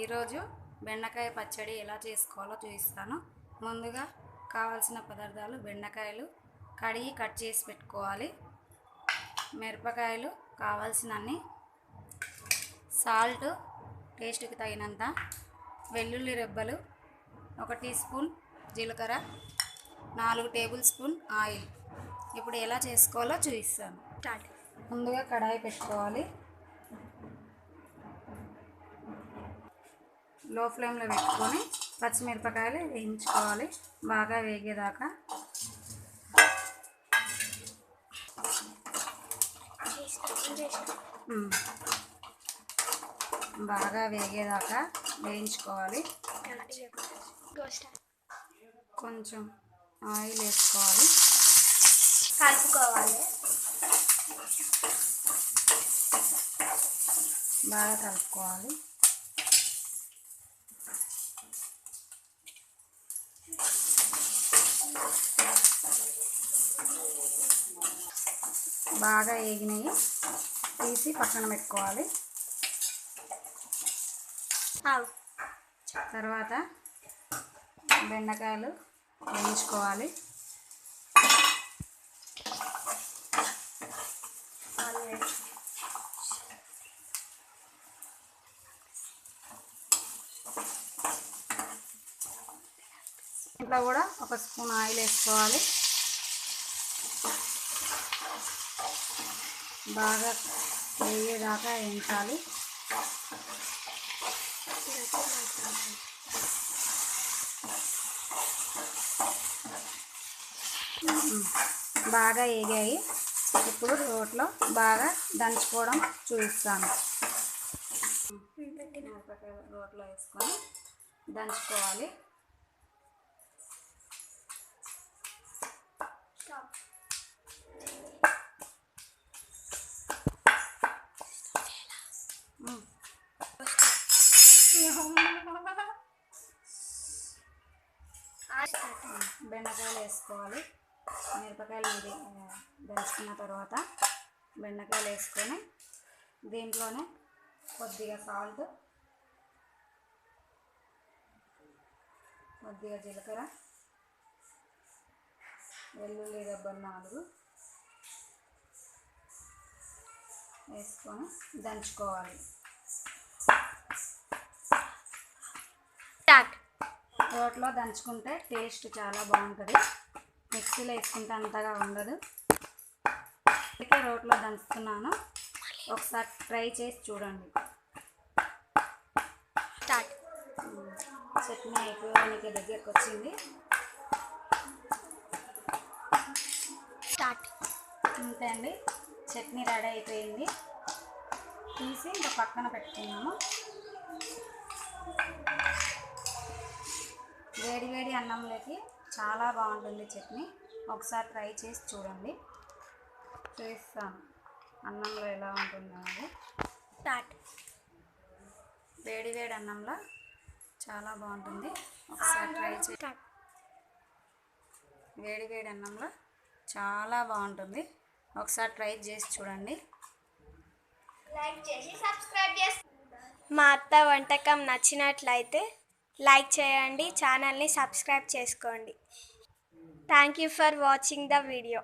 ఈరోజు బెండకాయ పచ్చడి ఎలా చేసుకోవాలో చూపిస్తాను. ముందుగా కావాల్సిన పదార్థాలు: బెండకాయలు కడిగి కట్ చేసి పెట్టుకోవాలి, మిరపకాయలు కావాల్సినన్ని, సాల్ట్ టేస్ట్కి తగినంత, వెల్లుల్లి రెబ్బలు, 1 టీ స్పూన్ జీలకర్ర, 4 టేబుల్ స్పూన్ ఆయిల్. ఇప్పుడు ఎలా చేసుకోవాలో చూపిస్తాను. ముందుగా కడాయి పెట్టుకోవాలి, లో ఫ్లేమ్లో పెట్టుకొని పచ్చిమిరపకాయలు వేయించుకోవాలి బాగా వేగేదాకా. బాగా వేగేదాకా వేయించుకోవాలి. కొంచెం ఆయిల్ వేసుకోవాలి, కలుపుకోవాలి. బాగా కలుపుకోవాలి. బాగా వేగినవి తీసి పక్కన పెట్టుకోవాలి. తర్వాత బెండకాయలు వేయించుకోవాలి. ఇంట్లో కూడా 1 స్పూన్ ఆయిల్ వేసుకోవాలి. బాగా వేగేదాకా వేయించాలి. బాగా వేగాయి. ఇప్పుడు రోట్లో బాగా దంచుకోవడం చూపిస్తాను. రోట్లో వేసుకొని దంచుకోవాలి. బెండకాయలు వేసుకోవాలి. మిరపకాయలు దంచుకున్న తర్వాత బెండకాయలు వేసుకొని దీంట్లోనే కొద్దిగా సాల్ట్, కొద్దిగా జీలకర్ర, వెల్లుల్లి రెబ్బలు 4 వేసుకొని దంచుకోవాలి. రోట్లో దంచుకుంటే టేస్ట్ చాలా బాగుంటుంది. మిక్సీలో వేసుకుంటే అంతగా ఉండదు. అందుకే రోట్లో దంచుతున్నాను. ఒకసారి ట్రై చేసి చూడండి. చట్నీ అయిపోయానికి దగ్గరకు వచ్చింది. అంతే అండి, చట్నీ రెడీ అయిపోయింది. తీసి ఇంకా పక్కన పెట్టుకున్నాను. వేడి వేడి అన్నంలోకి చాలా బాగుంటుంది చట్నీ. ఒకసారి ట్రై చేసి చూడండి. చూస్తాను అన్నంలో ఎలా ఉంటుందో అది. వేడి వేడి అన్నంలో చాలా బాగుంటుంది. ఒకసారి ట్రై చేసి వేడి వేడి అన్నంలో చాలా బాగుంటుంది. ఒకసారి ట్రై చేసి చూడండి. లైక్ చేసి సబ్స్క్రైబ్ చేసి మా అత్త వంటకం నచ్చినట్లయితే లైక్ చేయండి, ఛానల్ని సబ్స్క్రైబ్ చేసుకోండి. Thank you for watching the video.